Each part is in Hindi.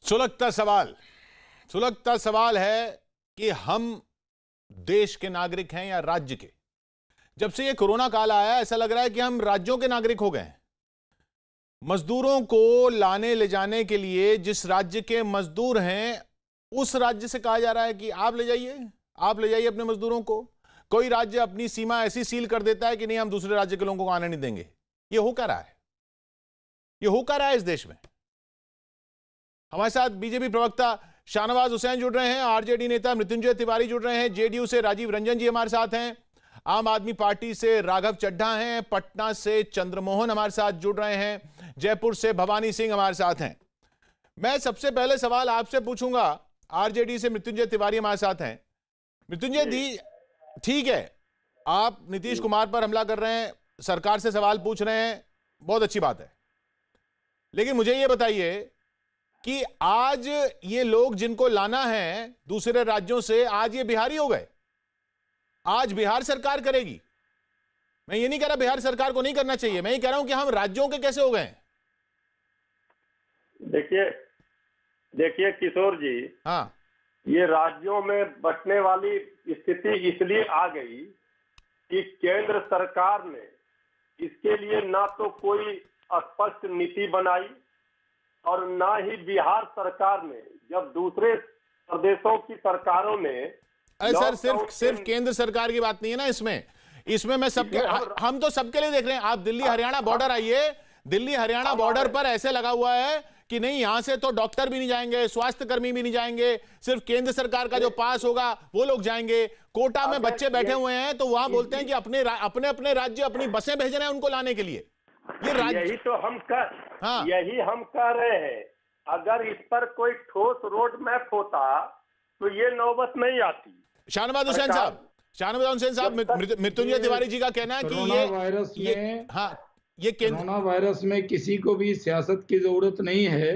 सुलगता सवाल है कि हम देश के नागरिक हैं या राज्य के। जब से ये कोरोना काल आया ऐसा लग रहा है कि हम राज्यों के नागरिक हो गए हैं। मजदूरों को लाने ले जाने के लिए जिस राज्य के मजदूर हैं उस राज्य से कहा जा रहा है कि आप ले जाइए अपने मजदूरों को। कोई राज्य अपनी सीमा ऐसी सील कर देता है कि नहीं, हम दूसरे राज्य के लोगों को आने नहीं देंगे। ये हो क्या रहा है इस देश में। हमारे साथ बीजेपी प्रवक्ता शाहनवाज हुसैन जुड़ रहे हैं, आरजेडी नेता मृत्युंजय तिवारी जुड़ रहे हैं, जेडीयू से राजीव रंजन जी हमारे साथ हैं, आम आदमी पार्टी से राघव चड्ढा हैं, पटना से चंद्रमोहन हमारे साथ जुड़ रहे हैं, जयपुर से भवानी सिंह हमारे साथ हैं। मैं सबसे पहले सवाल आपसे पूछूंगा, आरजेडी से मृत्युंजय तिवारी हमारे साथ हैं। मृत्युंजय जी, ठीक है, आप नीतीश कुमार पर हमला कर रहे हैं, सरकार से सवाल पूछ रहे हैं, बहुत अच्छी बात है, लेकिन मुझे यह बताइए कि आज ये लोग जिनको लाना है दूसरे राज्यों से, आज ये बिहारी हो गए, आज बिहार सरकार करेगी। मैं ये नहीं कह रहा बिहार सरकार को नहीं करना चाहिए, मैं ये कह रहा हूं कि हम राज्यों के कैसे हो गए। देखिए किशोर जी, हाँ, ये राज्यों में बंटने वाली स्थिति इसलिए आ गई कि केंद्र सरकार ने इसके लिए ना तो कोई स्पष्ट नीति बनाई और ना ही बिहार सरकार ने, जब दूसरे प्रदेशों की सरकारों ने। अरे सर, सिर्फ केंद्र सरकार की बात नहीं है ना इसमें मैं सबके, हम तो सबके लिए देख रहे हैं। आप दिल्ली हरियाणा बॉर्डर आइए, दिल्ली हरियाणा बॉर्डर पर ऐसे लगा हुआ है कि नहीं, यहां से तो डॉक्टर भी नहीं जाएंगे, स्वास्थ्य कर्मी भी नहीं जाएंगे, सिर्फ केंद्र सरकार का जो पास होगा वो लोग जाएंगे। कोटा में बच्चे बैठे हुए हैं तो वहां बोलते हैं कि अपने राज्य अपनी बसें भेज रहे हैं उनको लाने के लिए। यही तो हम कह रहे हैं। अगर इस पर कोई ठोस रोड मैप होता तो ये नौबत नहीं आती। शाहनवाज हुसैन साहब, मृत्युंजय तिवारी जी का कहना है कि ये कोरोना वायरस में किसी को भी सियासत की जरूरत नहीं है।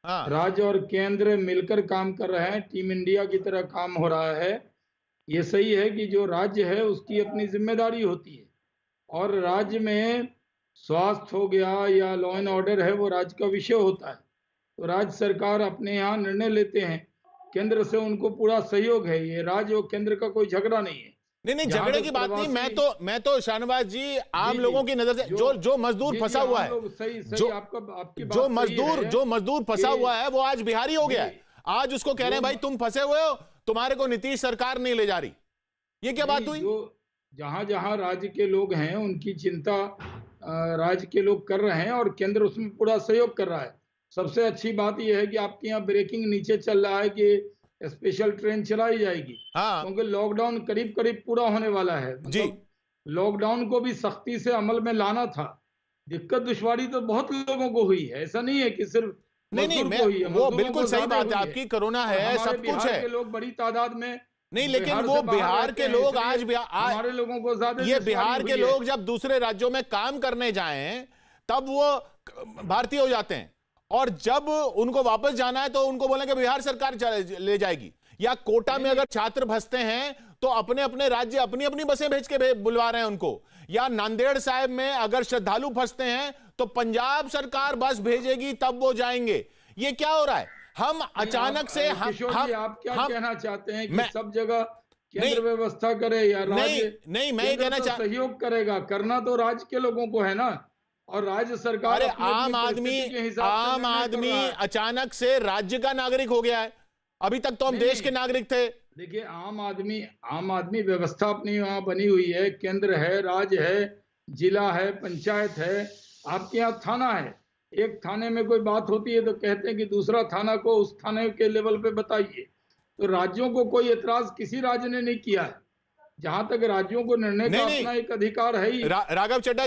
राज्य और केंद्र मिलकर काम कर रहे हैं, टीम इंडिया की तरह काम हो रहा है। ये सही है कि जो राज्य है उसकी अपनी जिम्मेदारी होती है, और राज्य में स्वास्थ्य हो गया या लॉ एंड ऑर्डर है वो राज्य का विषय होता है। तो राज्य सरकार अपने यहाँ निर्णय लेते हैं, केंद्र से उनको पूरा सहयोग है। ये राज्य और केंद्र का कोई झगड़ा नहीं है। नहीं, झगड़े की बात नहीं। मैं तो शाहनवाज जी, आम लोगों की नजर से जो मजदूर फंसा हुआ है, जो मजदूर फंसा हुआ है वो आज बिहारी हो गया है। आज उसको कह रहे हैं भाई तुम फंसे हुए हो, तुम्हारे को नीतीश सरकार नहीं ले जा रही। ये क्या बात हुई? जहां जहां राज्य के लोग हैं उनकी चिंता राज्य के लोग कर रहे हैं और केंद्र उसमें पूरा सहयोग कर रहा है। सबसे अच्छी बात यह है कि आपके यहाँ ब्रेकिंग नीचे चल रहा है कि स्पेशल ट्रेन चलाई जाएगी। क्योंकि लॉकडाउन करीब करीब पूरा होने वाला है। मतलब लॉकडाउन को भी सख्ती से अमल में लाना था। दिक्कत दुश्वारी तो बहुत लोगों को हुई है, ऐसा नहीं है कि सिर्फ नहीं, वो बिल्कुल सही बात है आपकी। कोरोना है, सब कुछ है, लोग बड़ी तादाद में नहीं, लेकिन वो बिहार के लोग आज हमारे लोगों को ज्यादा, ये बिहार के लोग जब दूसरे राज्यों में काम करने जाएं तब वो भारतीय हो जाते हैं, और जब उनको वापस जाना है तो उनको बोलेंगे बिहार सरकार ले जाएगी। या कोटा में अगर छात्र फंसते हैं तो अपने अपने राज्य अपनी अपनी बसें भेज के बुलवा रहे हैं उनको। या नांदेड़ साहिब में अगर श्रद्धालु फंसते हैं तो पंजाब सरकार बस भेजेगी तब वो जाएंगे। ये क्या हो रहा है? हम अचानक से आप क्या कहना चाहते हैं कि सब जगह केंद्र व्यवस्था करे या राज्य? नहीं, मैं ये कहना चाहता, सहयोग करेगा, करना तो राज्य के लोगों को है ना, और राज्य सरकार आम आदमी अचानक से राज्य का नागरिक हो गया है। अभी तक तो हम देश के नागरिक थे। देखिए, आम आदमी व्यवस्था अपनी वहां बनी हुई है। केंद्र है, राज्य है, जिला है, पंचायत है, आपके यहाँ थाना है। एक थाने में कोई बात होती है तो कहते हैं कि दूसरा थाना को उस थाने के लेवल पे बताइए। तो राज्यों को कोई एतराज किसी राज्य ने नहीं किया है। जहां तक राज्यों को निर्णय का अपना एक अधिकार है ही। राघव चड्ढा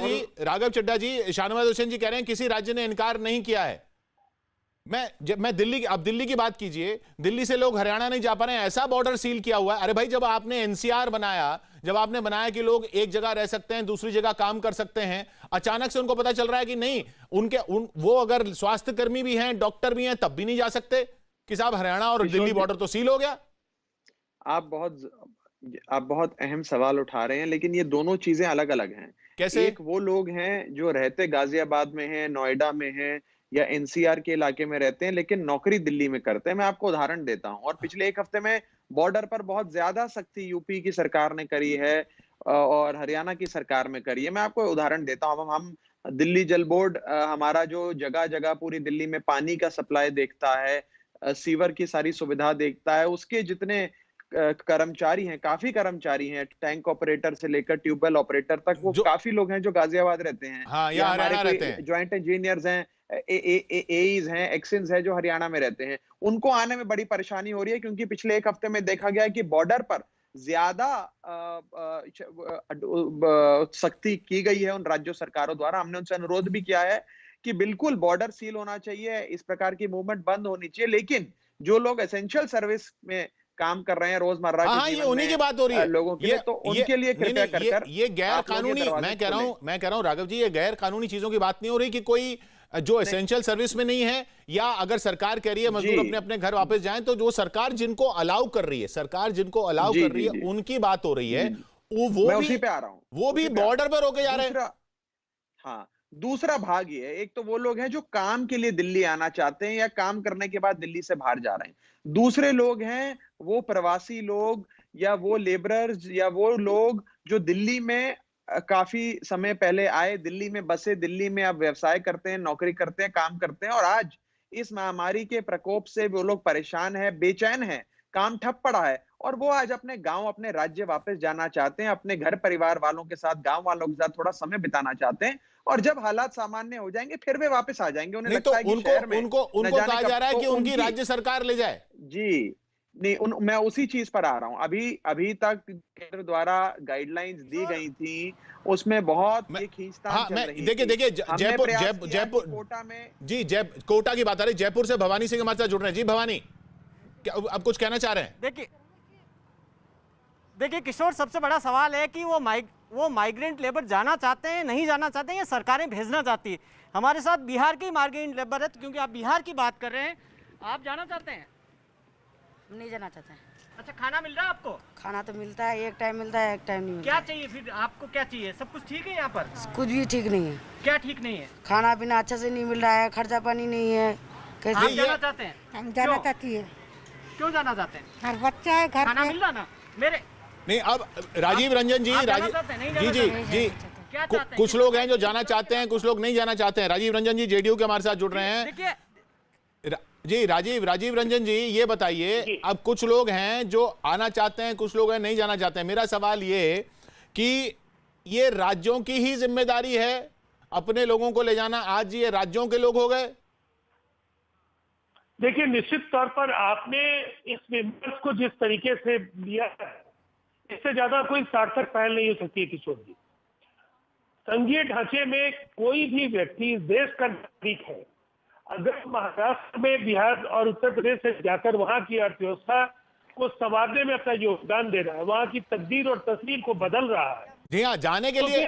जी, शाहनवाज हुसैन जी कह रहे हैं किसी राज्य ने इनकार नहीं किया है। मैं दिल्ली की बात कीजिए, दिल्ली से लोग हरियाणा नहीं जा पा रहे हैं, ऐसा बॉर्डर सील किया हुआ है। अरे भाई, जब आपने एनसीआर बनाया, जब आपने बनाया कि लोग एक जगह रह सकते हैं, दूसरी जगह काम कर सकते हैं, अचानक से उनको पता चल रहा है कि नहीं, वो अगर स्वास्थ्य कर्मी भी हैं, डॉक्टर भी हैं, तब भी नहीं जा सकते कि साहब हरियाणा और दिल्ली बॉर्डर तो सील हो गया। आप बहुत अहम सवाल उठा रहे हैं, लेकिन ये दोनों चीजें अलग अलग हैं। कैसे? एक वो लोग हैं जो रहते गाजियाबाद में हैं, नोएडा में हैं, या एनसीआर के इलाके में रहते हैं लेकिन नौकरी दिल्ली में करते हैं। मैं आपको उदाहरण देता हूं, और पिछले एक हफ्ते में बॉर्डर पर बहुत ज्यादा सख्ती यूपी की सरकार ने करी है और हरियाणा की सरकार में करी है। मैं आपको उदाहरण देता हूं, हम दिल्ली जल बोर्ड हमारा जो जगह जगह पूरी दिल्ली में पानी का सप्लाई देखता है, सीवर की सारी सुविधा देखता है, उसके जितने कर्मचारी हैं, काफी कर्मचारी हैं, टैंक ऑपरेटर से लेकर ट्यूबवेल ऑपरेटर तक, वो काफी लोग हैं जो गाजियाबाद रहते हैं। हाँ, या हमारे ज्वाइंट इंजीनियर्स हैं, एईज हैं, एक्सिन्स हैं जो हरियाणा में रहते हैं। उनको आने में बड़ी परेशानी हो रही है क्योंकि पिछले एक हफ्ते में देखा गया है कि बॉर्डर पर ज्यादा सख्ती की गई है उन राज्य सरकारों द्वारा। हमने उनसे अनुरोध भी किया है कि बिल्कुल बॉर्डर सील होना चाहिए, इस प्रकार की मूवमेंट बंद होनी चाहिए, लेकिन जो लोग एसेंशियल सर्विस में काम कर रहे हैं रोजमर्रा के जीवन में, उन्हीं की बात हो रही है लोगों के लिए, तो उनके लिए कृपया कर ये गैर कानूनी, मैं कह रहा हूं राघव जी, ये गैर कानूनी चीजों की बात नहीं हो रही कि कोई जो एसेंशियल सर्विस में नहीं है, या अगर सरकार कह रही है मजदूर अपने अपने घर वापस जाएं, तो जो सरकार जिनको अलाउ कर रही है, सरकार जिनको अलाउ कर रही है उनकी बात हो रही है। वो उसी पे आ रहा हूं, वो भी बॉर्डर पर होके जा रहे हैं। हाँ, दूसरा भाग ये है, एक तो वो लोग हैं जो काम के लिए दिल्ली आना चाहते हैं या काम करने के बाद दिल्ली से बाहर जा रहे हैं। दूसरे लोग हैं वो प्रवासी लोग या वो लेबरर्स या वो लोग जो दिल्ली में काफी समय पहले आए, दिल्ली में बसे, दिल्ली में अब व्यवसाय करते हैं, नौकरी करते हैं, काम करते हैं, और आज इस महामारी के प्रकोप से वो लोग परेशान हैं, बेचैन हैं, काम ठप पड़ा है, और वो आज अपने गांव, अपने राज्य वापस जाना चाहते हैं, अपने घर परिवार वालों के साथ, गांव वालों के साथ थोड़ा समय बिताना चाहते हैं, और जब हालात सामान्य हो जाएंगे फिर वे वापस आ जाएंगे। उन्हें लगता है कि शहर में उनको कहा जा रहा है कि उनकी राज्य सरकार ले जाए। जी नहीं, मैं उसी चीज पर आ रहा हूं। अभी तक केंद्र द्वारा गाइडलाइंस दी गई थी, उसमें बहुत ये खींचतान चल रही थी। देखिए जयपुर कोटा में, जी कोटा की बात आ रही, जयपुर से भवानी सिंह हमारे साथ जुड़ रहे हैं। जी भवानी, क्या अब कुछ कहना चाह रहे हैं? देखिए किशोर, सबसे बड़ा सवाल है कि वो माइग्रेंट लेबर जाना चाहते हैं, नहीं जाना चाहते हैं, या सरकारें भेजना चाहती है। हमारे साथ बिहार की माइग्रेंट लेबर है, क्योंकि आप बिहार की बात कर रहे हैं। आप जाना चाहते हैं? नहीं जाना चाहते हैं। अच्छा, खाना मिल रहा है आपको? खाना तो मिलता है, एक टाइम मिलता है, एक टाइम नहीं मिलता। क्या चाहिए फिर आपको, क्या चाहिए? सब कुछ ठीक है यहाँ पर? कुछ भी ठीक नहीं है। क्या ठीक नहीं है? खाना पीना अच्छे से नहीं मिल रहा है, खर्चा पानी नहीं है। कैसे आप जाना चाहते हैं? हम जाना चाहती है। क्यों जाना चाहते हैं? घर बच्चा है, घर खाना मिल रहा ना मेरे। नहीं, अब राजीव रंजन जी, जी कुछ लोग हैं जो जाना चाहते हैं, कुछ लोग नहीं जाना चाहते हैं। राजीव रंजन जी जेडीयू के हमारे साथ जुड़ रहे हैं। जी राजीव रंजन जी, ये बताइए, अब कुछ लोग हैं जो आना चाहते हैं, कुछ लोग हैं नहीं जाना चाहते हैं। मेरा सवाल ये कि ये राज्यों की ही जिम्मेदारी है अपने लोगों को ले जाना? आज ये राज्यों के लोग हो गए। देखिए, निश्चित तौर पर आपने इस विमर्श को जिस तरीके से लिया, इससे ज्यादा कोई सार्थक पहल नहीं हो सकती है किशोर जी। संघीय ढांचे में कोई भी व्यक्ति देश का नागरिक है, अगर महाराष्ट्र में, बिहार और उत्तर प्रदेश से जाकर वहां की अर्थव्यवस्था को संवारने में अपना योगदान दे रहा है, वहां की तकदीर और तस्वीर को बदल रहा है। जी हाँ, जाने के लिए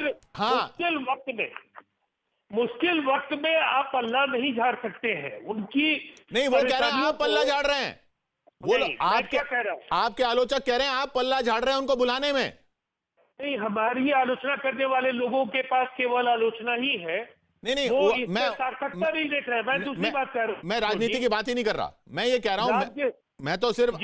मुश्किल वक्त में आप पल्ला नहीं झाड़ सकते हैं उनकी। नहीं, वो कह रहे हैं आप पल्ला झाड़ रहे हैं। वो आपके आलोचक कह रहे हैं आप पल्ला झाड़ रहे हैं उनको बुलाने में। नहीं, हमारी आलोचना करने वाले लोगों के पास केवल आलोचना ही है। नहीं, मैं सार्थकता नहीं देख रहा है। मैं दूसरी बात कर रहा हूँ, मैं राजनीति की बात ही नहीं कर रहा। मैं ये कह रहा हूँ, मैं तो सिर्फ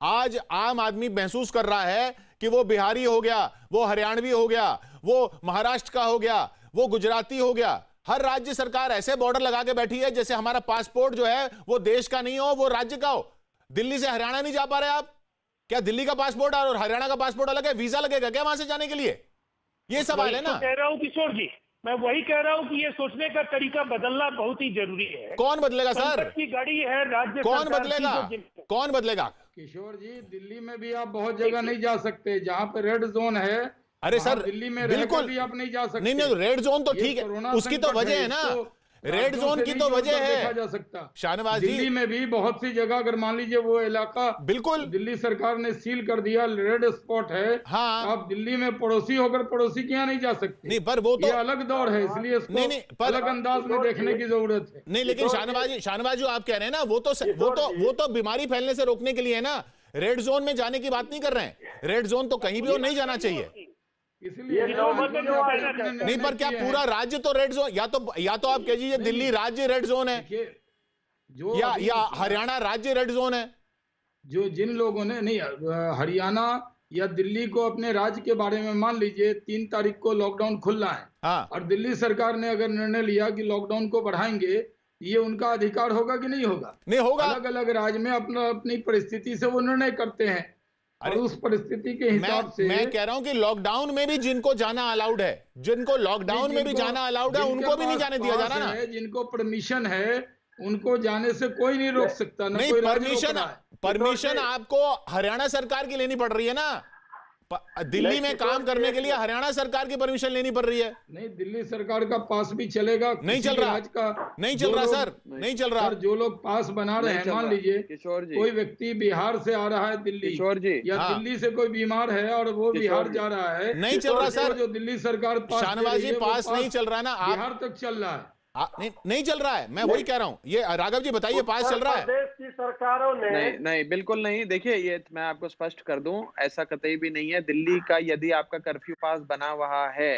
आज आम आदमी महसूस कर रहा है कि वो बिहारी हो गया, वो हरियाणवी हो गया, वो महाराष्ट्र का हो गया, वो गुजराती हो गया। हर राज्य सरकार ऐसे बॉर्डर लगा के बैठी है जैसे हमारा पासपोर्ट जो है वो देश का नहीं हो, वो राज्य का हो। दिल्ली से हरियाणा नहीं जा पा रहे आप? क्या दिल्ली का पासपोर्ट और हरियाणा का पासपोर्ट अलग है? वीजा लगेगा क्या वहां से जाने के लिए? ये सवाल है ना। कह रहा हूं किशोर जी, मैं वही कह रहा हूं कि ये सोचने का तरीका बदलना बहुत ही जरूरी है। कौन बदलेगा सर? की गाड़ी है राज्य, कौन बदलेगा? कौन बदलेगा? किशोर जी, दिल्ली में भी आप बहुत जगह नहीं जा सकते जहाँ पे रेड जोन है। अरे सर, दिल्ली में बिल्कुल भी आप नहीं जा सकते। नहीं, रेड जोन तो ठीक है, उसकी तो वजह है ना। रेड जोन की तो वजह है जा सकता शाहनवाज जी। दिल्ली में भी बहुत सी जगह, अगर मान लीजिए वो इलाका बिल्कुल दिल्ली सरकार ने सील कर दिया, रेड स्पॉट है। हाँ, आप दिल्ली में पड़ोसी होकर पड़ोसी के यहाँ नहीं जा सकते। नहीं, पर वो तो ये अलग दौर है, इसलिए इसको अलग अंदाज में देखने की जरूरत है। नहीं, लेकिन शाहनवाज जो आप कह रहे हैं ना, वो तो बीमारी फैलने से रोकने के लिए है ना। रेड जोन में जाने की बात नहीं कर रहे हैं। रेड जोन तो कहीं भी हो नहीं जाना चाहिए। इसलिए नहीं, पर क्या पूरा राज्य तो रेड जोन, या तो आप कह दीजिए दिल्ली राज्य रेड जोन है, जो या हरियाणा राज्य रेड जोन है। जो जिन लोगों ने नहीं, हरियाणा या दिल्ली को अपने राज्य के बारे में, मान लीजिए 3 तारीख को लॉकडाउन खुलना है, हाँ, और दिल्ली सरकार ने अगर निर्णय लिया कि लॉकडाउन को बढ़ाएंगे, ये उनका अधिकार होगा कि नहीं होगा? नहीं होगा। अलग अलग राज्य में अपनी परिस्थिति से वो निर्णय करते हैं, और उस परिस्थिति के हिसाब से मैं कह रहा हूं कि लॉकडाउन में भी जिनको जाना अलाउड है, जिनको लॉकडाउन में भी जाना अलाउड है, उनको भी नहीं जाने दिया जा रहा ना। जिनको परमिशन है उनको जाने से कोई नहीं रोक सकता। नहीं, परमिशन आपको हरियाणा सरकार की लेनी पड़ रही है ना। दिल्ली में काम करने के लिए हरियाणा सरकार की परमिशन लेनी पड़ रही है। नहीं, दिल्ली सरकार का पास भी चलेगा, नहीं चल रहा, नहीं चल रहा सर, नहीं चल रहा। जो लोग पास बना रहे हैं, मान लीजिए कोई व्यक्ति बिहार से आ रहा है दिल्ली, या दिल्ली से कोई बीमार है और वो बिहार जा रहा है, नहीं चल रहा सर। जो दिल्ली सरकार शाहनवाजी पास नहीं चल रहा ना, बिहार तक चल रहा है। नहीं चल रहा है, मैं वही कह रहा हूं। ये राघव जी बताइए, पास चल रहा है? प्रदेश की सरकारों ने नहीं, बिल्कुल नहीं। देखिए, ये मैं आपको स्पष्ट कर दूं, ऐसा कतई भी नहीं है। दिल्ली का यदि आपका कर्फ्यू पास बना हुआ है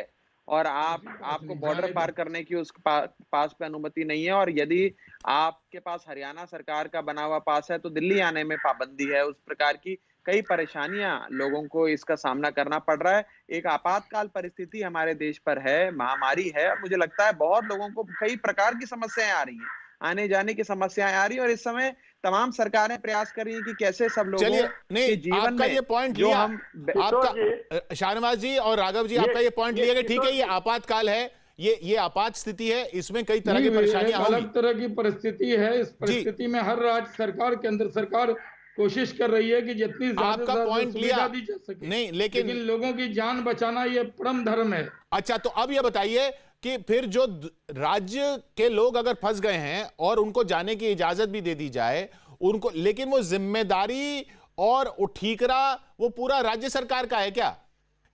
और आपको बॉर्डर पार करने की उस पास पे अनुमति नहीं है, और यदि आपके पास हरियाणा सरकार का बना हुआ पास है, तो दिल्ली आने में पाबंदी है। उस प्रकार की कई परेशानियां लोगों को इसका सामना करना पड़ रहा है। एक आपातकाल परिस्थिति हमारे देश पर है, महामारी है। मुझे लगता है बहुत लोगों को कई प्रकार की समस्याएं आ रही हैं, आने जाने की समस्याएं आ रही है, और इस समय तमाम सरकारें प्रयास कर रही हैं कि कैसे सब लोगों के जीवन में ये पॉइंट जो लिया हम आपका, शाहनवाज जी और राघव जी, आपका ये पॉइंट लिया कि ठीक है, ये आपातकाल है, ये आपात स्थिति है, इसमें कई तरह की परेशानियां होंगी, अलग तरह की परिस्थिति है। इस परिस्थिति में हर राज्य सरकार, केंद्र सरकार कोशिश कर रही है कि जितनी आपका पॉइंट लिया दी जा सके। नहीं, लेकिन लोगों की जान बचाना ये परम धर्म है। अच्छा, तो अब ये बताइए कि फिर जो राज्य के लोग अगर फंस गए हैं और उनको जाने की इजाजत भी दे दी जाए उनको, लेकिन वो जिम्मेदारी और ठीकरा वो पूरा राज्य सरकार का है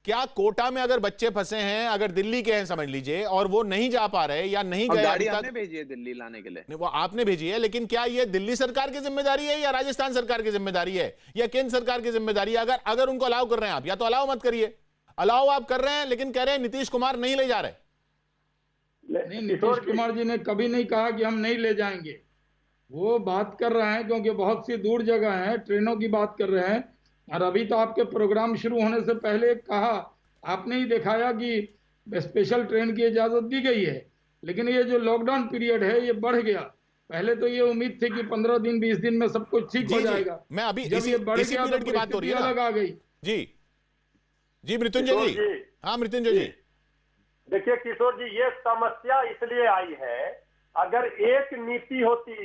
क्या कोटा में अगर बच्चे फंसे हैं, अगर दिल्ली के हैं समझ लीजिए, और वो नहीं जा पा रहे या नहीं गए, गाड़ी आपने भेजी है दिल्ली लाने के लिए? नहीं, वो आपने भेजी है, लेकिन क्या ये दिल्ली सरकार की जिम्मेदारी है या राजस्थान सरकार की जिम्मेदारी है या केंद्र सरकार की जिम्मेदारी है? अगर उनको अलाउ कर रहे हैं आप, या तो अलाउ मत करिए, अलाउ आप कर रहे हैं लेकिन कह रहे हैं नीतीश कुमार नहीं ले जा रहे। नहीं, नीतीश कुमार जी ने कभी नहीं कहा कि हम नहीं ले जाएंगे। वो बात कर रहे हैं क्योंकि बहुत सी दूर जगह है, ट्रेनों की बात कर रहे हैं। और अभी तो आपके प्रोग्राम शुरू होने से पहले कहा, आपने ही दिखाया कि स्पेशल ट्रेन की इजाजत दी गई है, लेकिन ये जो लॉकडाउन पीरियड है ये बढ़ गया। पहले तो ये उम्मीद थी कि 15 दिन 20 दिन में सब कुछ ठीक हो जाएगा। मैं अभी जब ये बढ़ गया तो की बात हो रही है, अलग आ गई। जी मृत्युंजय जी। हाँ मृत्युंजय जी, देखिए किशोर जी, ये समस्या इसलिए आई है, अगर एक नीति होती,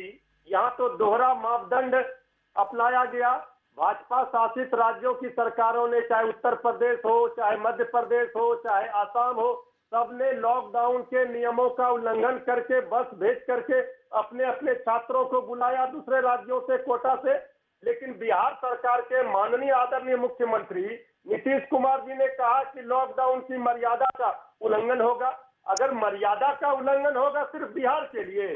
यहाँ तो दोहरा मापदंड अपनाया गया। भाजपा शासित राज्यों की सरकारों ने, चाहे उत्तर प्रदेश हो, चाहे मध्य प्रदेश हो, चाहे आसाम हो, सबने लॉकडाउन के नियमों का उल्लंघन करके बस भेज करके अपने अपने छात्रों को बुलाया दूसरे राज्यों से, कोटा से। लेकिन बिहार सरकार के माननीय आदरणीय मुख्यमंत्री नीतीश कुमार जी ने कहा कि लॉकडाउन की मर्यादा का उल्लंघन होगा। अगर मर्यादा का उल्लंघन होगा सिर्फ बिहार के लिए,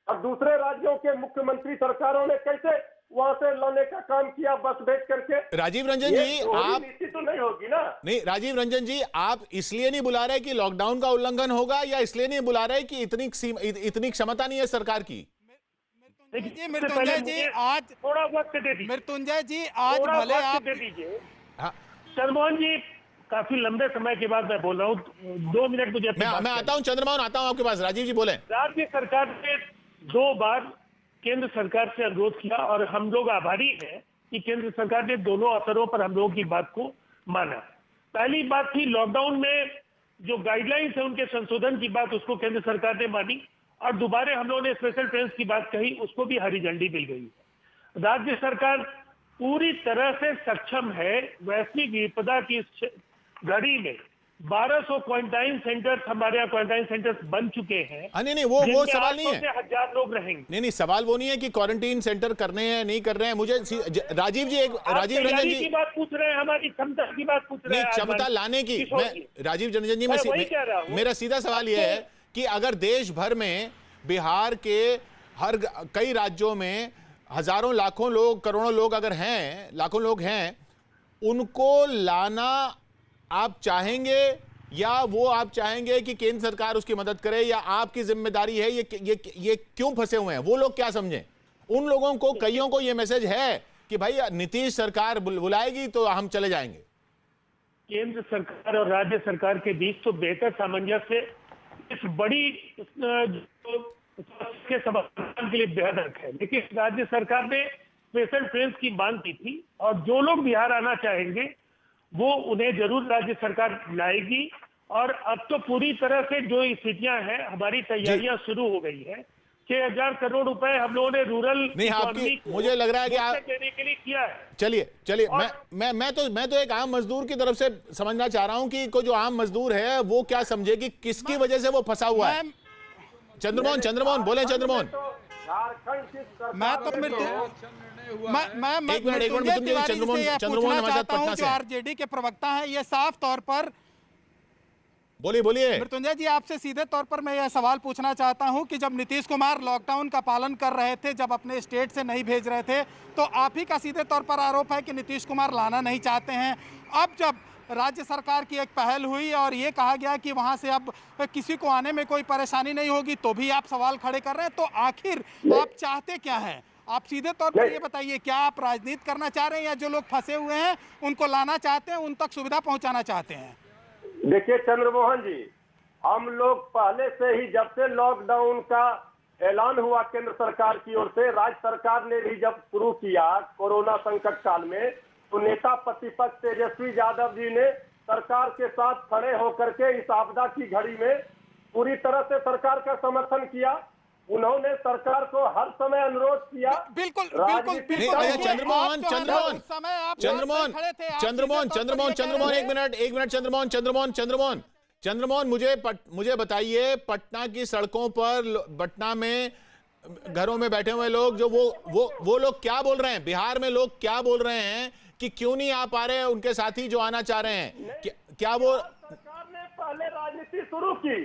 अब दूसरे राज्यों के मुख्यमंत्री सरकारों ने कैसे वहां से लाने का काम किया बस भेज करके? राजीव रंजन जी, आप नीति तो नहीं होगी ना। नहीं, राजीव रंजन जी, आप इसलिए नहीं बुला रहे कि लॉकडाउन का उल्लंघन होगा, या इसलिए नहीं बुला रहे कि इतनी क्षमता नहीं है सरकार की? मृत्युंजय जी आज थोड़ा वक्त दे दीजिए। मृत्युंजय जी आज भले आप दे दीजिए। हाँ, चंद्रमोहन जी, काफी लंबे समय के बाद मैं बोल रहा हूँ, 2 मिनट मुझे। मैं आता हूँ चंद्रमोहन, आता हूँ आपके पास। राजीव जी बोले। राज्य सरकार ने 2 बार केंद्र सरकार से अनुरोध किया और हम लोग आभारी हैं कि केंद्र सरकार ने दोनों अवसरों पर हम लोगों की बात को माना। पहली बात थी लॉकडाउन में जो गाइडलाइंस है उनके संशोधन की बात, उसको केंद्र सरकार ने मानी, और दोबारा हम लोगों ने स्पेशल ट्रेन की बात कही, उसको भी हरी झंडी मिल गई। राज्य सरकार पूरी तरह से सक्षम है। वैश्विक विपदा की इस घड़ी में 1200 क्वारंटाइन सेंटर्स, हमारे यहाँ क्वारंटाइन सेंटर्स बन चुके हैं। नहीं, वो सवाल नहीं है। 1000 लोग रहेंगे। नहीं, सवाल वो नहीं है कि क्वारंटाइन सेंटर करने हैं नहीं कर रहे हैं। मुझे राजीव जी, राजीव रंजन जी की बात पूछ रहे हैं, हमारी क्षमता की बात पूछ रहे हैं, क्षमता लाने की। मैं राजीव रंजन जी, मेरा सीधा सवाल यह है कि अगर देश भर में बिहार के कई राज्यों में हजारों लाखों लोग, करोड़ों लोग अगर हैं, लाखों लोग हैं, उनको लाना आप चाहेंगे या वो आप चाहेंगे कि केंद्र सरकार उसकी मदद करे, या आपकी जिम्मेदारी है? ये क्यों फंसे हुए हैं वो लोग, क्या समझें? उन लोगों को, कईयों को ये मैसेज है कि भाई नीतीश सरकार बुलाएगी तो हम चले जाएंगे। केंद्र सरकार और राज्य सरकार के बीच तो बेहतर सामंजस्य इस बड़ी के समाधान के लिए बेहद हक है, लेकिन राज्य सरकार ने स्पेशल ट्रेन की मांग की थी और जो लोग बिहार आना चाहेंगे वो उन्हें जरूर राज्य सरकार लाएगी। और अब तो पूरी तरह से जो स्थितियां हैं, हमारी तैयारियां शुरू हो गई है। 6,000 करोड़ रुपए हम लोगों ने रूरल नहीं, आपकी मुझे लग रहा है कि आप देने के लिए किया है। चलिए मैं तो एक आम मजदूर की तरफ से समझना चाह रहा हूं कि कोई जो आम मजदूर है वो क्या समझे कि किसकी वजह से वो फंसा हुआ है। चंद्रमोहन बोले। चंद्रमोहन, मैं तो चंद्रमोहन हमारे साथ पटना से, आरजेडी के प्रवक्ता हैं, ये साफ तौर पर बोलिए। मृत्युंजय जी, आपसे सीधे तौर पर मैं यह सवाल पूछना चाहता हूं कि जब नीतीश कुमार लॉकडाउन का पालन कर रहे थे, जब अपने स्टेट से नहीं भेज रहे थे, तो आप ही का सीधे तौर पर आरोप है कि नीतीश कुमार लाना नहीं चाहते हैं। अब जब राज्य सरकार की एक पहल हुई और ये कहा गया कि वहां से अब किसी को आने में कोई परेशानी नहीं होगी, तो भी आप सवाल खड़े कर रहे हैं। तो आखिर आप चाहते क्या हैं? आप सीधे तौर पर ये बताइए, क्या आप राजनीति करना चाह रहे हैं या जो लोग फंसे हुए हैं उनको लाना चाहते हैं, उन तक सुविधा पहुंचाना चाहते हैं? देखिए चंद्रमोहन जी, हम लोग पहले से ही, जब से लॉकडाउन का ऐलान हुआ केंद्र सरकार की ओर से, राज्य सरकार ने भी जब शुरू किया कोरोना संकट काल में, तो नेता प्रतिपक्ष तेजस्वी यादव जी ने सरकार के साथ खड़े होकर के इस आपदा की घड़ी में पूरी तरह से सरकार का समर्थन किया। उन्होंने सरकार को हर समय अनुरोध किया। बिल्कुल। चंद्रमोहन, मुझे बताइए, पटना की सड़कों पर, पटना में घरों में बैठे हुए लोग, जो वो लोग क्या बोल रहे हैं? बिहार में लोग क्या बोल रहे हैं कि क्यों नहीं आ पा रहे हैं उनके साथी जो आना चाह रहे हैं? क्या वो सरकार ने पहले राजनीति शुरू की?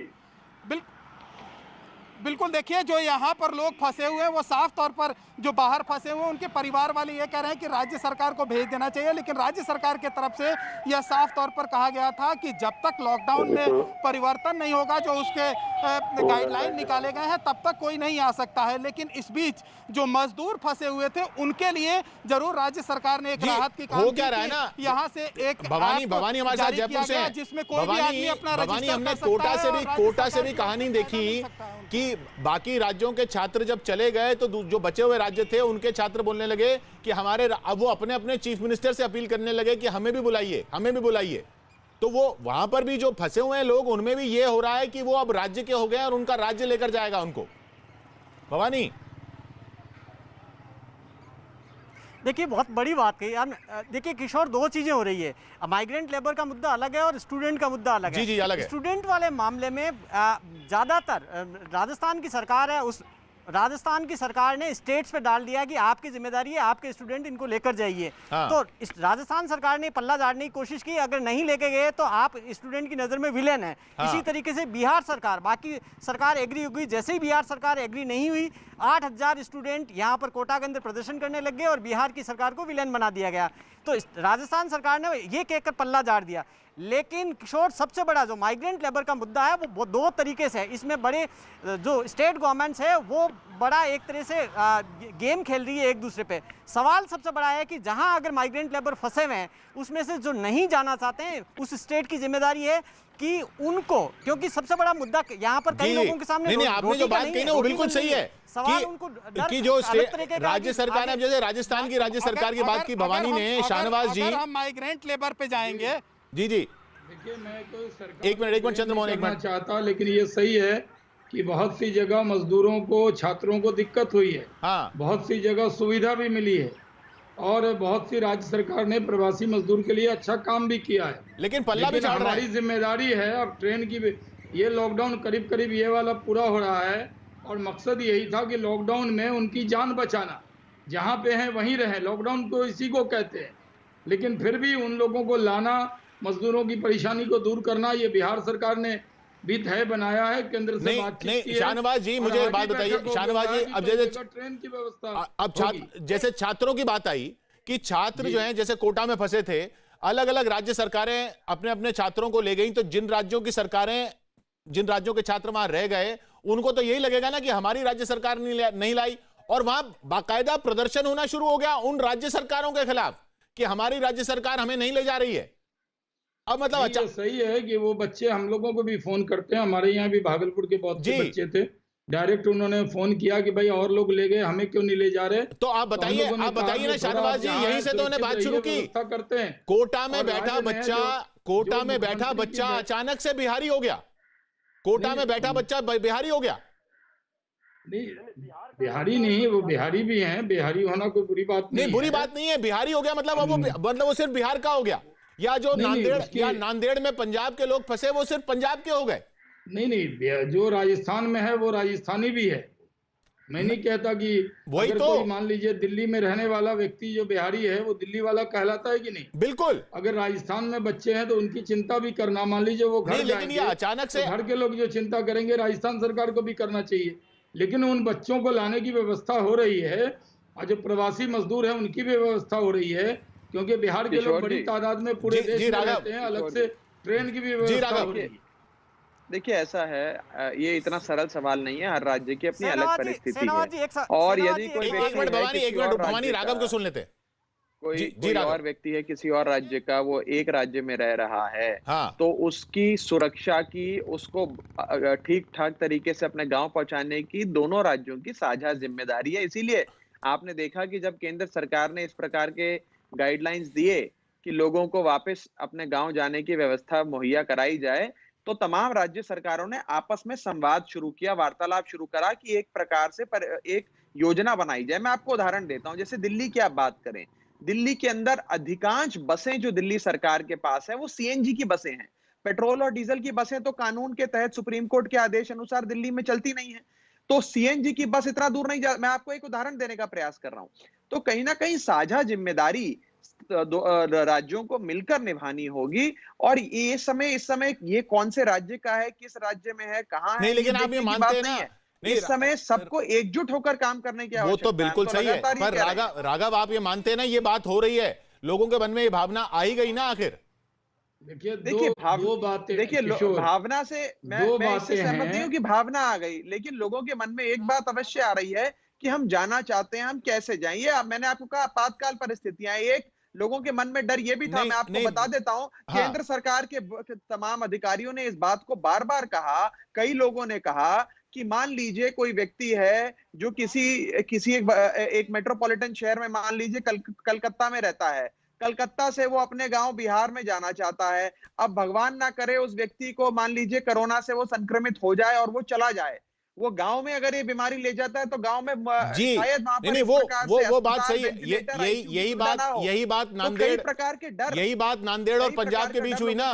बिल्कुल। देखिए, जो यहाँ पर लोग फंसे हुए हैं वो साफ तौर पर, जो बाहर फंसे हुए हैं उनके परिवार वाले ये कह रहे हैं कि राज्य सरकार को भेज देना चाहिए, लेकिन राज्य सरकार की तरफ से यह साफ तौर पर कहा गया था कि जब तक लॉकडाउन में परिवर्तन नहीं होगा, जो उसके गाइडलाइन निकाले गए हैं, तब तक कोई नहीं आ सकता है। लेकिन इस बीच जो मजदूर फंसे हुए थे उनके लिए जरूर राज्य सरकार ने एक राहत की काम की ना, यहाँ से एक भवानी हमारे साथ जयपुर से है, जिसमें कोई भी आदमी अपना रजिस्टर हमने कोटा से भी कहानी देखी कि बाकी राज्यों के छात्र जब चले गए तो जो बचे हुए राज्य थे उनके छात्र बोलने लगे कि अब वो अपने अपने चीफ मिनिस्टर से अपील करने लगे कि हमें भी बुलाइए। तो वो वहां पर भी जो फंसे हुए हैं लोग, उनमें भी ये हो रहा है कि वो अब राज्य के हो गए और उनका राज्य लेकर जाएगा उनको। भवानी, देखिए, बहुत बड़ी बात कही यार। देखिए किशोर, दो चीजें हो रही है। माइग्रेंट लेबर का मुद्दा अलग है और स्टूडेंट का मुद्दा अलग है। जी, अलग है। स्टूडेंट वाले मामले में ज्यादातर राजस्थान की सरकार है, उस राजस्थान की सरकार ने स्टेट्स पे डाल दिया कि आपकी जिम्मेदारी है, आपके स्टूडेंट इनको लेकर जाइए। तो इस राजस्थान सरकार ने पल्ला झाड़ने की कोशिश की, अगर नहीं लेके गए तो आप स्टूडेंट की नजर में विलेन है। इसी तरीके से बिहार सरकार, बाकी सरकार एग्री हो गई, जैसे ही बिहार सरकार एग्री नहीं हुई, 8,000 स्टूडेंट यहाँ पर कोटा के अंदर प्रदर्शन करने लग गए और बिहार की सरकार को विलेन बना दिया गया। तो राजस्थान सरकार ने ये कहकर पल्ला झाड़ दिया। लेकिन किशोर, सबसे बड़ा जो माइग्रेंट लेबर का मुद्दा है वो दो तरीके से है। इसमें बड़े जो स्टेट गवर्नमेंट्स है वो बड़ा एक तरह से गेम खेल रही है एक दूसरे पे। सवाल सबसे बड़ा है कि जहां अगर माइग्रेंट लेबर फंसे हुए हैं, उसमें से जो नहीं जाना चाहते हैं, उस स्टेट की जिम्मेदारी है कि उनको, क्योंकि सबसे बड़ा मुद्दा यहाँ पर कई लोगों के सामने नहीं, आपने जो बात कही ना वो बिल्कुल सही है कि जो राज्य सरकार है, जैसे राजस्थान की राज्य सरकार की बात की भवानी ने, शाहनवाज जी, हम माइग्रेंट लेबर पे जाएंगे। जी देखिए, मैं तो सरकार एक मिनट चंद्रमोहन, एक मिनट चाहता, लेकिन ये सही है कि बहुत सी जगह मजदूरों को, छात्रों को दिक्कत हुई है। बहुत सी जगह सुविधा भी मिली है और बहुत सी राज्य सरकार ने प्रवासी मजदूर के लिए अच्छा काम भी किया है। लेकिन पल्ला भी झाड़ रहा है। हमारी जिम्मेदारी है अब ट्रेन की भी, ये लॉकडाउन करीब ये वाला पूरा हो रहा है और मकसद यही था कि लॉकडाउन में उनकी जान बचाना, जहाँ पे है वहीं रहे, लॉकडाउन तो इसी को कहते हैं। लेकिन फिर भी उन लोगों को लाना, मजदूरों की परेशानी को दूर करना, ये बिहार सरकार ने भी तय बनाया है, केंद्र से बातचीत की है। शाहनवाज जी, मुझे एक बात बताइए, शाहनवाज जी, अब जैसे ट्रेन की व्यवस्था, अब जैसे छात्रों की बात आई कि छात्र जो हैं जैसे कोटा में फंसे थे, अलग अलग राज्य सरकारें अपने अपने छात्रों को ले गई, तो जिन राज्यों की सरकारें, जिन राज्यों के छात्र वहां रह गए, उनको तो यही लगेगा ना कि हमारी राज्य सरकार नहीं लाई, और वहां बाकायदा प्रदर्शन होना शुरू हो गया उन राज्य सरकारों के खिलाफ कि हमारी राज्य सरकार हमें नहीं ले जा रही है। अब मतलब अच्छा सही है कि वो बच्चे हम लोगों को भी फोन करते हैं, हमारे यहाँ भी भागलपुर के बहुत से बच्चे थे, डायरेक्ट उन्होंने फोन किया कि भाई और लोग ले गए, हमें क्यों नहीं ले जा रहे। तो आप बताइए ना शाहनवाज जी, यहीं से तो उन्हें बात शुरू की। करते हैं कोटा में बैठा बच्चा अचानक से बिहारी हो गया, कोटा में बैठा बच्चा बिहारी हो गया। नहीं, बिहारी नहीं, वो बिहारी भी हैं, बिहारी होना कोई बुरी बात नहीं, बुरी बात नहीं है, बिहारी हो गया मतलब वो सिर्फ बिहार का हो गया, या जो नांदेड़ में पंजाब के लोग फंसे वो सिर्फ पंजाब के हो गए। नहीं, जो राजस्थान में है वो राजस्थानी भी है। मैं नहीं कहता कि वही अगर तो कोई मान लीजिए दिल्ली में रहने वाला व्यक्ति जो बिहारी है वो दिल्ली वाला कहलाता है कि नहीं? बिल्कुल। अगर राजस्थान में बच्चे हैं तो उनकी चिंता भी करना, मान लीजिए वो घर लेकिन अचानक से घर के लोग जो चिंता करेंगे राजस्थान सरकार को भी करना चाहिए, लेकिन उन बच्चों को लाने की व्यवस्था हो रही है, और जो प्रवासी मजदूर है उनकी भी व्यवस्था हो रही है, क्योंकि बिहार के लोग बड़ी तादाद में पूरे देश में रहते हैं, अलग से ट्रेन की भी व्यवस्था हो रही है। देखिए ऐसा है, ये इतना सरल सवाल नहीं है, हर राज्य की अपनी अलग परिस्थिति है, और यदि कोई एक मिनट भवानी राघव को सुन लेते हैं। कोई और व्यक्ति है किसी और राज्य का, वो एक राज्य में रह रहा है, हाँ। तो उसकी सुरक्षा की, उसको ठीक ठाक तरीके से अपने गांव पहुंचाने की दोनों राज्यों की साझा जिम्मेदारी है। इसीलिए आपने देखा कि जब केंद्र सरकार ने इस प्रकार के गाइडलाइंस दिए कि लोगों को वापस अपने गांव जाने की व्यवस्था मुहैया कराई जाए, तो तमाम राज्य सरकारों ने आपस में संवाद शुरू किया, वार्तालाप शुरू करा कि एक प्रकार से एक योजना बनाई जाए। मैं आपको उदाहरण देता हूं, जैसे दिल्ली की आप बात करें, दिल्ली के अंदर अधिकांश बसें जो दिल्ली सरकार के पास है वो सीएनजी की बसें हैं। पेट्रोल और डीजल की बसें तो कानून के तहत सुप्रीम कोर्ट के आदेश अनुसार दिल्ली में चलती नहीं है, तो सीएनजी की बस इतना दूर नहीं जा। मैं आपको एक उदाहरण देने का प्रयास कर रहा हूं। तो कहीं ना कहीं साझा जिम्मेदारी राज्यों को मिलकर निभानी होगी, और इस समय ये कौन से राज्य का है, किस राज्य में है, कहां है, नहीं, लेकिन आप ये मानते हैं ना, इस समय सबको एकजुट होकर काम करने की आवश्यकता है। वो तो बिल्कुल सही है, पर राघव आप ये मानते हैं ना, ये बात हो रही है, लोगों के मन में ये भावना आ ही गई ना आखिर। देखिए भावना से मैं सहमत नहीं हूं कि भावना आ गई, लेकिन लोगों के मन में एक बात अवश्य आ रही है कि हम जाना चाहते हैं, हम कैसे जाएं। ये मैंने आपको कहा आपातकाल परिस्थितियां, एक लोगों के मन में डर ये भी था। मैं आपको बता देता हूं, केंद्र सरकार के तमाम अधिकारियों ने इस बात को बार बार कहा, कई लोगों ने कहा कि मान लीजिए कोई व्यक्ति है जो किसी एक मेट्रोपॉलिटन शहर में, मान लीजिए कलकत्ता में रहता है, कलकत्ता से वो अपने गांव बिहार में जाना चाहता है। अब भगवान ना करे उस व्यक्ति को मान लीजिए कोरोना से वो संक्रमित हो जाए और वो चला जाए, वो गांव में अगर ये बीमारी ले जाता है तो गांव में शायद वो बात सही है। यही बात नांदेड़ प्रकार के डर, यही बात नांदेड़ और पंजाब के बीच हुई ना।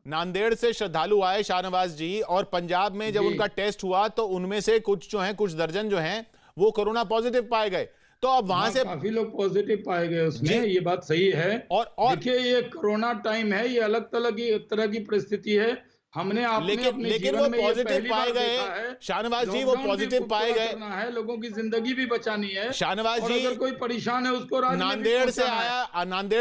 नांदेड़ से श्रद्धालु आए शाहनवाज जी, और पंजाब में जब उनका टेस्ट हुआ तो उनमें से कुछ दर्जन जो हैं वो कोरोना पॉजिटिव पाए गए। तो अब वहां से काफी लोग पॉजिटिव पाए गए उसमें, ये बात सही है। और देखिए ये कोरोना टाइम है, ये अलग तरह की परिस्थिति है। हमने लेकिन वो पॉजिटिव पाए गए शाहनवाज जी, वो पॉजिटिव पाए गए है, लोगों की जिंदगी भी बचानी है शाहनवाज जी। अगर कोई परेशान है उसको नांदेड़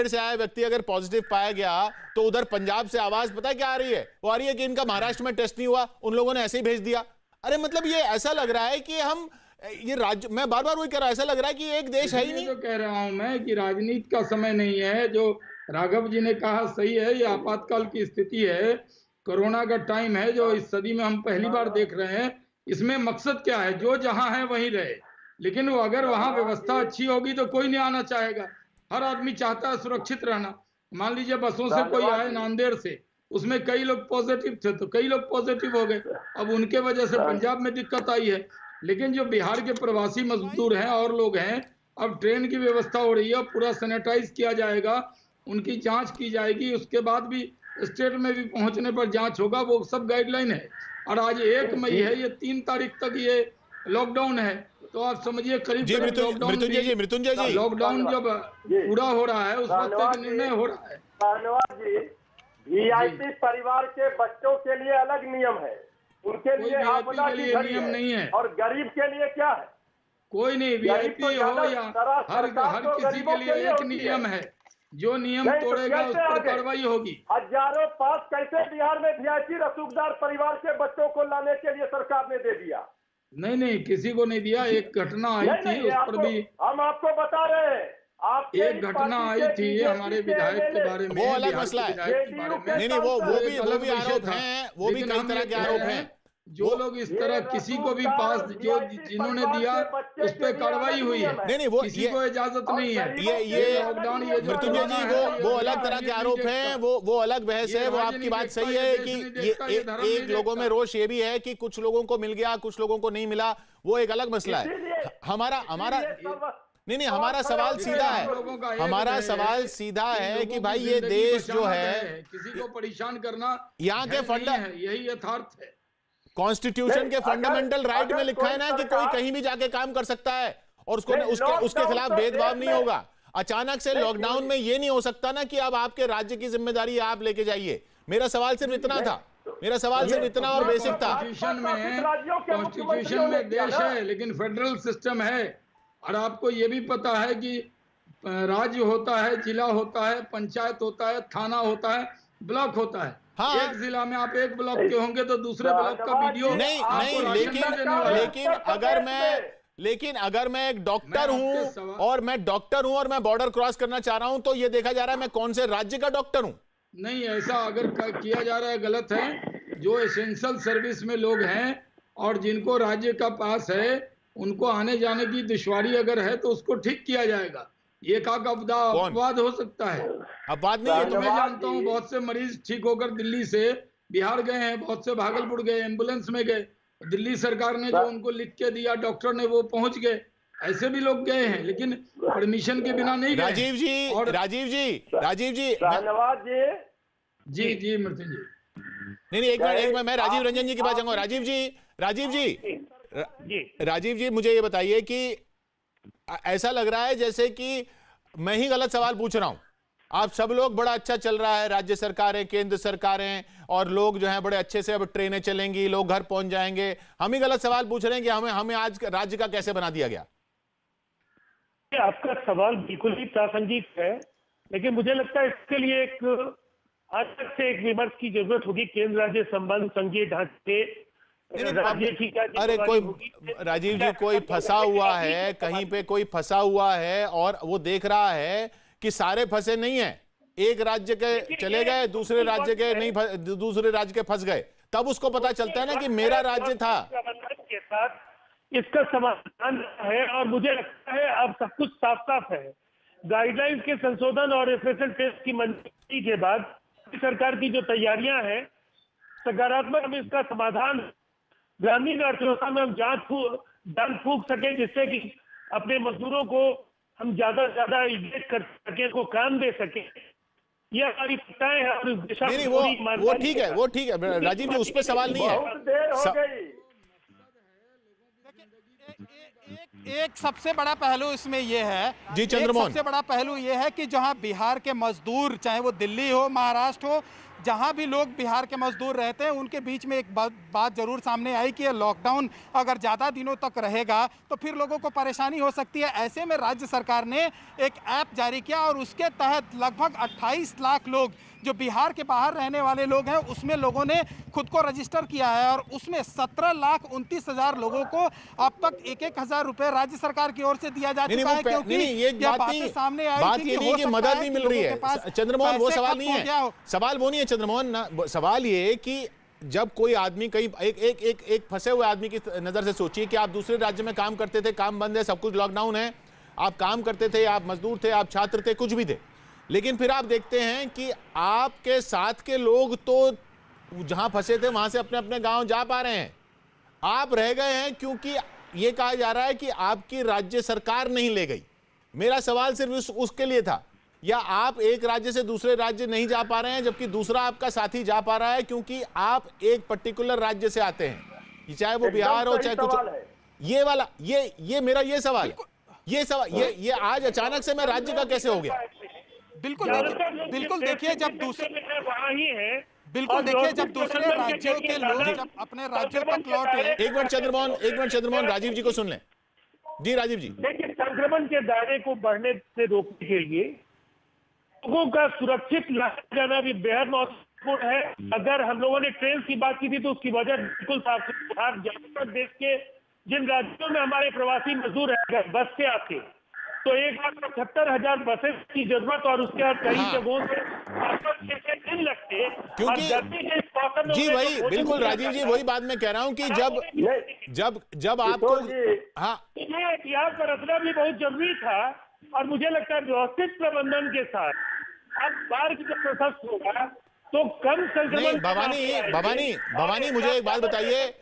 से आया व्यक्ति अगर पॉजिटिव पाया गया तो उधर पंजाब से आवाज पता है क्या आ रही है? वो आ रही है कि इनका महाराष्ट्र में टेस्ट नहीं हुआ, उन लोगों ने ऐसे ही भेज दिया। अरे मतलब ये ऐसा लग रहा है कि हम ये राज्य, मैं बार बार वही कह रहा हूं, ऐसा लग रहा है कि एक देश है ही नहीं। जो कह रहा हूं मैं कि राजनीति का समय नहीं है, जो राघव जी ने कहा सही है, ये आपातकाल की स्थिति है, कोरोना का टाइम है जो इस सदी में हम पहली बार देख रहे हैं। इसमें मकसद क्या है? जो जहां है वहीं रहे, लेकिन वो अगर वहां व्यवस्था अच्छी होगी तो कोई नहीं आना चाहेगा। हर आदमी चाहता है सुरक्षित रहना। मान लीजिए बसों से कोई आए नांदेड़ से, उसमें कई लोग पॉजिटिव थे तो कई लोग पॉजिटिव हो गए, अब उनके वजह से पंजाब में दिक्कत आई है। लेकिन जो बिहार के प्रवासी मजदूर हैं और लोग हैं, अब ट्रेन की व्यवस्था हो रही है, पूरा सैनिटाइज किया जाएगा, उनकी जांच की जाएगी, उसके बाद भी स्टेट में भी पहुंचने पर जांच होगा, वो सब गाइडलाइन है। और आज 1 मई है, ये 3 तारीख तक ये लॉकडाउन है, तो आप समझिए करीब मृत्युंजय जी लॉकडाउन जब पूरा हो रहा है उस वक्त एक निर्णय हो रहा है। वीआईपी परिवार के बच्चों के लिए अलग नियम है, उनके लिए आपदा की घड़ी नियम नहीं है, और गरीब के लिए क्या है? कोई नहीं, वीआईपी हो या हर किसी के लिए एक नियम है। जो नियम तोड़ेगा उस पर कार्रवाई होगी। हजारों पास कैसे बिहार में वीआईपी रसूखदार परिवार के बच्चों को लाने के लिए सरकार ने दे दिया? नहीं, किसी को नहीं दिया। एक घटना आई थी, उस पर भी हम आपको बता रहे हैं। एक घटना आई थी हमारे विधायक के बारे में, वो अलग मसला है। नहीं, वो भी आरोप हैं, वो भी कई तरह के आरोप हैं। जो लोग इस तरह किसी को भी पास जो जिन्होंने दिया उस पर कार्रवाई हुई है। नहीं, वो किसी को इजाजत नहीं है। ये लॉकडाउन, ये मृत्युंजय जी वो अलग तरह के आरोप हैं, वो अलग बहस है। वो आपकी बात सही है कि ये एक लोगों में रोष ये भी है कि कुछ लोगों को मिल गया, कुछ लोगों को नहीं मिला, वो एक अलग मसला है। हमारा नहीं, हमारा सवाल सीधा है। हमारा सवाल सीधा है कि भाई ये देश जो है, किसी को परेशान करना यहाँ के यही यथार्थ है। कॉन्स्टिट्यूशन के फंडामेंटल राइट में लिखा है ना कि कोई कहीं भी जाके काम कर सकता है और उसके खिलाफ भेदभाव नहीं होगा। अचानक से लॉकडाउन में ये नहीं हो सकता ना कि अब आपके राज्य की जिम्मेदारी आप लेके जाइए। मेरा सवाल सिर्फ इतना था, मेरा सवाल सिर्फ इतना और बेसिक था। कॉन्स्टिट्यूशन में देश है लेकिन फेडरल सिस्टम है, और आपको ये भी पता है कि राज्य होता है, जिला होता है, पंचायत होता है, थाना होता है, ब्लॉक होता है। हाँ। एक जिला में आप एक ब्लॉक के होंगे तो दूसरे ब्लॉक का वीडियो नहीं, लेकिन अगर मैं एक डॉक्टर हूं और मैं बॉर्डर क्रॉस करना चाह रहा हूं तो ये देखा जा रहा है मैं कौन से राज्य का डॉक्टर हूं। नहीं, ऐसा अगर किया जा रहा है गलत है। जो एसेंशियल सर्विस में लोग हैं और जिनको राज्य का पास है उनको आने जाने की दुश्वारी अगर है तो उसको ठीक किया जाएगा। ये अपवाद हो सकता है। अपवाद नहीं है तो मैं जानता हूँ बहुत से मरीज ठीक होकर दिल्ली से बिहार गए हैं, बहुत से भागलपुर गए, एम्बुलेंस में गए, दिल्ली सरकार ने जो उनको लिख के दिया डॉक्टर ने वो पहुंच गए। ऐसे भी लोग गए हैं लेकिन परमिशन के बिना नहीं गए। राजीव जी धन्यवाद जी मृत्युंजय जी। नहीं, एक मिनट मैं राजीव रंजन जी के पास जाऊंगा। राजीव जी मुझे ये बताइए कि ऐसा लग रहा है जैसे कि मैं ही गलत सवाल पूछ रहा हूं। आप सब लोग बड़ा अच्छा चल रहा है, राज्य सरकारें, केंद्र सरकारें, और लोग जो हैं बड़े अच्छे से अब ट्रेनें चलेंगी, लोग घर पहुंच जाएंगे। हम ही गलत सवाल पूछ रहे हैं कि हमें आज राज्य का कैसे बना दिया गया। आपका सवाल बिल्कुल ही प्रासंगिक है, लेकिन मुझे लगता है इसके लिए एक अलग से एक विमर्श की जरूरत होगी। केंद्र राज्य संबंध, संघीय ढांचे, अरे कोई राजीव जी कोई फंसा हुआ है कहीं पे, कोई फंसा हुआ है और वो देख रहा है कि सारे फंसे नहीं है। एक राज्य के चले गए, दूसरे राज्य के नहीं, दूसरे राज्य के फंस गए, तब उसको पता चलता है ना कि मेरा राज्य था। के साथ इसका समाधान है और मुझे लगता है अब सब कुछ साफ साफ है। गाइडलाइंस के संशोधन और रेफरेंस टेस्ट की मंजूरी के बाद सरकार की जो तैयारियां हैं सकारात्मक, हम इसका समाधान ग्रामीण अर्थव्यवस्था में हम जान फूंक सके, जिससे कि अपने मजदूरों को हम ज्यादा से ज्यादा एंगेज कर सके, को काम दे सके। ये हमारी चिंताएं हैं और इस दिशा में वो ठीक है राजीव जी, उस पर सवाल नहीं है। एक सबसे बड़ा पहलू इसमें यह है जी चंद्रमोहन, सबसे बड़ा पहलू यह है कि जहां बिहार के मजदूर, चाहे वो दिल्ली हो, महाराष्ट्र हो, जहां भी लोग बिहार के मजदूर रहते हैं, उनके बीच में एक बात जरूर सामने आई कि लॉकडाउन अगर ज़्यादा दिनों तक रहेगा तो फिर लोगों को परेशानी हो सकती है। ऐसे में राज्य सरकार ने एक ऐप जारी किया और उसके तहत लगभग 28 लाख लोग जो बिहार के बाहर रहने वाले लोग हैं उसमें लोगों ने खुद को रजिस्टर किया है और उसमें 17,29,000 लोगों को अब तक 1,000 रुपए राज्य सरकार की ओर से दिया जा चुका है। क्योंकि ये बातें सामने आई थी कि मदद नहीं मिल रही है। चंद्रमोहन वो सवाल नहीं है, सवाल वो नहीं है चंद्रमोहन, सवाल ये कि जब कोई आदमी कहीं एक फंसे हुए आदमी की नजर से सोचिए कि आप दूसरे राज्य में काम करते थे, काम बंद है, सब कुछ लॉकडाउन है, आप काम करते थे, आप मजदूर थे, आप छात्र थे, कुछ भी थे, लेकिन फिर आप देखते हैं कि आपके साथ के लोग तो जहां फंसे थे वहां से अपने अपने गांव जा पा रहे हैं। आप रह गए हैं क्योंकि यह कहा जा रहा है कि आपकी राज्य सरकार नहीं ले गई। मेरा सवाल सिर्फ उसके लिए था, या आप एक राज्य से दूसरे राज्य नहीं जा पा रहे हैं जबकि दूसरा आपका साथी जा पा रहा है क्योंकि आप एक पर्टिकुलर राज्य से आते हैं, चाहे वो बिहार हो चाहे कुछ। ये वाला ये मेरा ये सवाल है, ये आज अचानक से मैं राज्य का कैसे हो गया। बिल्कुल देखिए जब दूसरे जब दूसरे राज्यों के लोग जब अपने राज्यों तक लौटे। एक मिनट चंद्रमोहन राजीव जी को सुन लें। जी राजीव जी, देखिए संक्रमण के दायरे को बढ़ने से रोकने के लिए लोगों का सुरक्षित लाया जाना भी बेहद महत्वपूर्ण है। अगर हम लोगों ने ट्रेन की बात की थी तो उसकी वजह बिल्कुल साफ ज्यादातर देश के जिन राज्यों में हमारे प्रवासी मजदूर है बस से आते, तो 1,78,000 बसें की जरूरत और उसके बाद कई जगहों से दिन लगते, क्योंकि जी वही बिल्कुल राजीव जी वही बात मैं कह रहा हूं कि जब आपको हाँ ये एहतियात बरतना भी बहुत जरूरी था। और मुझे लगता है व्यवस्थित प्रबंधन के साथ अब बाढ़ की जब प्रशस्त होगा तो कम संक्रमण। भवानी मुझे एक बात बताइए,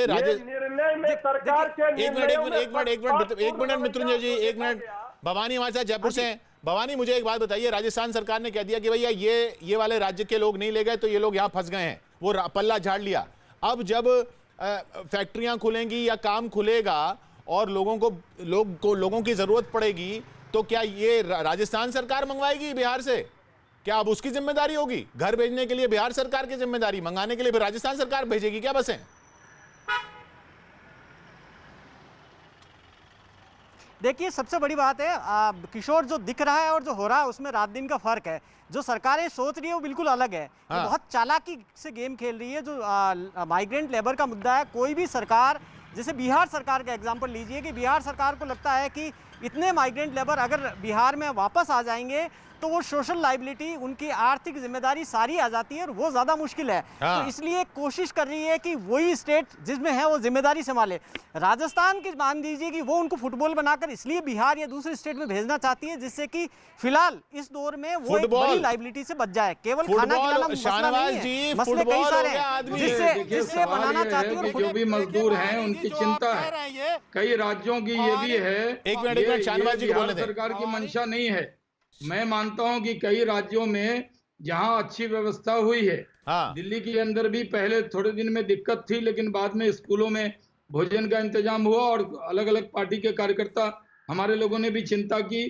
निर्णय में सरकार के एक मिनट मृत्युंजय जी, एक मिनट। भवानी हमारे साथ जयपुर से हैं। भवानी मुझे एक बात बताइए, राजस्थान सरकार ने कह दिया कि भैया ये वाले राज्य के लोग नहीं ले गए तो ये लोग यहाँ फंस गए हैं, वो पल्ला झाड़ लिया। अब जब फैक्ट्रियां खुलेंगी या काम खुलेगा और लोगों की जरूरत पड़ेगी तो क्या ये राजस्थान सरकार मंगवाएगी बिहार से? क्या अब उसकी जिम्मेदारी होगी? घर भेजने के लिए बिहार सरकार की जिम्मेदारी, मंगाने के लिए फिर राजस्थान सरकार भेजेगी क्या बसें? देखिए सबसे बड़ी बात है किशोर, जो दिख रहा है और जो हो रहा है उसमें रात दिन का फर्क है। जो सरकारें सोच रही है वो बिल्कुल अलग है। हाँ। बहुत चालाकी से गेम खेल रही है। जो माइग्रेंट लेबर का मुद्दा है, कोई भी सरकार, जैसे बिहार सरकार का एग्जांपल लीजिए कि बिहार सरकार को लगता है कि इतने माइग्रेंट लेबर अगर बिहार में वापस आ जाएंगे तो वो सोशल लाइबिलिटी, उनकी आर्थिक जिम्मेदारी सारी आ जाती है और वो ज्यादा मुश्किल है। हाँ। तो इसलिए कोशिश कर रही है कि वही स्टेट जिसमें है वो जिम्मेदारी संभाले। राजस्थान की मान दीजिए कि वो उनको फुटबॉल बनाकर इसलिए बिहार या दूसरे स्टेट में भेजना चाहती है जिससे कि फिलहाल इस दौर में वो एक बड़ी लाइबिलिटी से बच जाए। केवल खाना खिलाना मसला नहीं है, मसले कई सारे हैं जिससे बनाना चाहती है। जो भी मजदूर हैं उनकी चिंता है, कई राज्यों की ये भी है। एक मिनट शाहनवाज जी को बोलने दें। सरकार की मंशा नहीं है। मैं मानता हूं कि कई राज्यों में जहां अच्छी व्यवस्था हुई है, हाँ। दिल्ली के अंदर भी पहले थोड़े दिन में दिक्कत थी, लेकिन बाद में स्कूलों में भोजन का इंतजाम हुआ और अलग अलग पार्टी के कार्यकर्ता हमारे लोगों ने भी चिंता की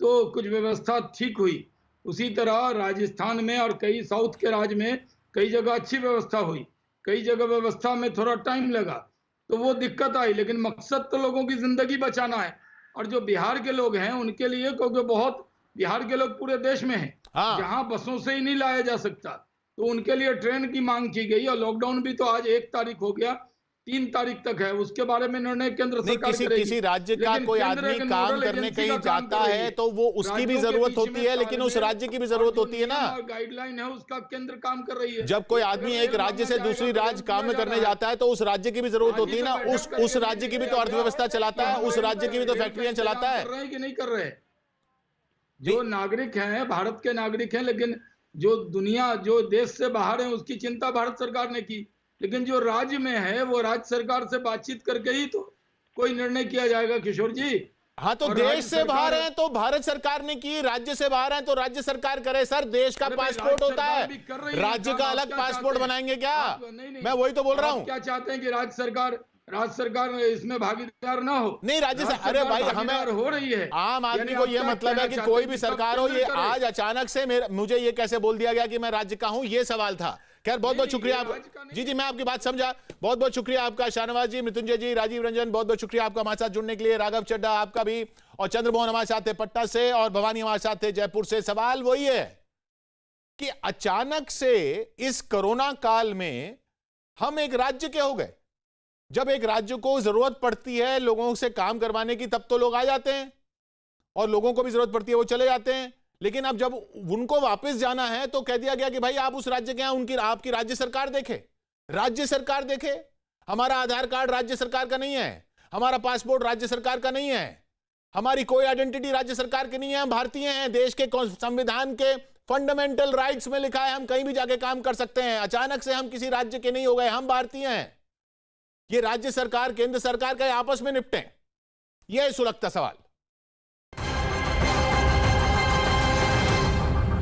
तो कुछ व्यवस्था ठीक हुई। उसी तरह राजस्थान में और कई साउथ के राज्य में कई जगह अच्छी व्यवस्था हुई, कई जगह व्यवस्था में थोड़ा टाइम लगा तो वो दिक्कत आई, लेकिन मकसद तो लोगों की जिंदगी बचाना है। और जो बिहार के लोग हैं उनके लिए, क्योंकि बहुत बिहार के लोग पूरे देश में हैं, हाँ। जहां बसों से ही नहीं लाया जा सकता तो उनके लिए ट्रेन की मांग की गई। और लॉकडाउन भी तो आज 1 तारीख हो गया, 3 तारीख तक है, उसके बारे में निर्णय केंद्र सरकार करेगी। किसी राज्य का कोई आदमी काम करने कहीं जाता है तो वो उसकी भी जरूरत होती है, लेकिन उस राज्य की भी जरूरत होती है ना। गाइडलाइन है उसका केंद्र काम कर रही है। जब कोई आदमी एक राज्य से दूसरी राज्य काम करने जाता है तो उस राज्य की भी जरूरत होती है ना। उस राज्य की भी तो अर्थव्यवस्था चलाता है, उस राज्य की भी तो फैक्ट्रियां चलाता है। कर रहे हैं कि नहीं कर रहे? जो नागरिक हैं, भारत के नागरिक हैं, लेकिन जो दुनिया, जो देश से बाहर है उसकी चिंता भारत सरकार ने की, लेकिन जो राज्य में है वो राज्य सरकार से बातचीत करके ही तो कोई निर्णय किया जाएगा किशोर जी। हाँ तो देश से बाहर हैं तो भारत सरकार ने की, राज्य से बाहर हैं तो राज्य सरकार करे। सर देश का पासपोर्ट होता है, राज्य का अलग पासपोर्ट बनाएंगे क्या? मैं वही तो बोल रहा हूँ। क्या चाहते हैं कि राज्य सरकार इसमें भागीदार ना हो? नहीं, राज्य से, अरे भाई हमें हो रही है। आम आदमी को ये मतलब है कि कोई भी सरकार हो, ये आज अचानक से मुझे ये कैसे बोल दिया गया कि मैं राज्य का हूं, ये सवाल था। खैर बहुत बहुत शुक्रिया आपका। जी मैं आपकी बात समझा। बहुत बहुत शुक्रिया आपका शाहनवाज जी, मृत्युंजय जी, राजीव रंजन, बहुत बहुत शुक्रिया आपका हमारे साथ जुड़ने के लिए। राघव चड्ढा आपका भी, और चंद्रमोहन हमारे साथ थे पटना से, और भवानी हमारे साथ थे जयपुर से। सवाल वही है कि अचानक से इस कोरोना काल में हम एक राज्य के हो गए। जब एक राज्य को जरूरत पड़ती है लोगों से काम करवाने की तब तो लोग आ जाते हैं, और लोगों को भी जरूरत पड़ती है वो चले जाते हैं। लेकिन अब जब उनको वापस जाना है तो कह दिया गया कि भाई आप उस राज्य के हैं, आपकी राज्य सरकार देखे, राज्य सरकार देखे। हमारा आधार कार्ड राज्य सरकार का नहीं है, हमारा पासपोर्ट राज्य सरकार का नहीं है, हमारी कोई आइडेंटिटी राज्य सरकार की नहीं है। हम भारतीय हैं, देश के संविधान के फंडामेंटल राइट्स में लिखा है हम कहीं भी जाके काम कर सकते हैं। अचानक से हम किसी राज्य के नहीं हो गए, हम भारतीय हैं। ये राज्य सरकार केंद्र सरकार का आपस में निपटें, यह सुलगता सवाल।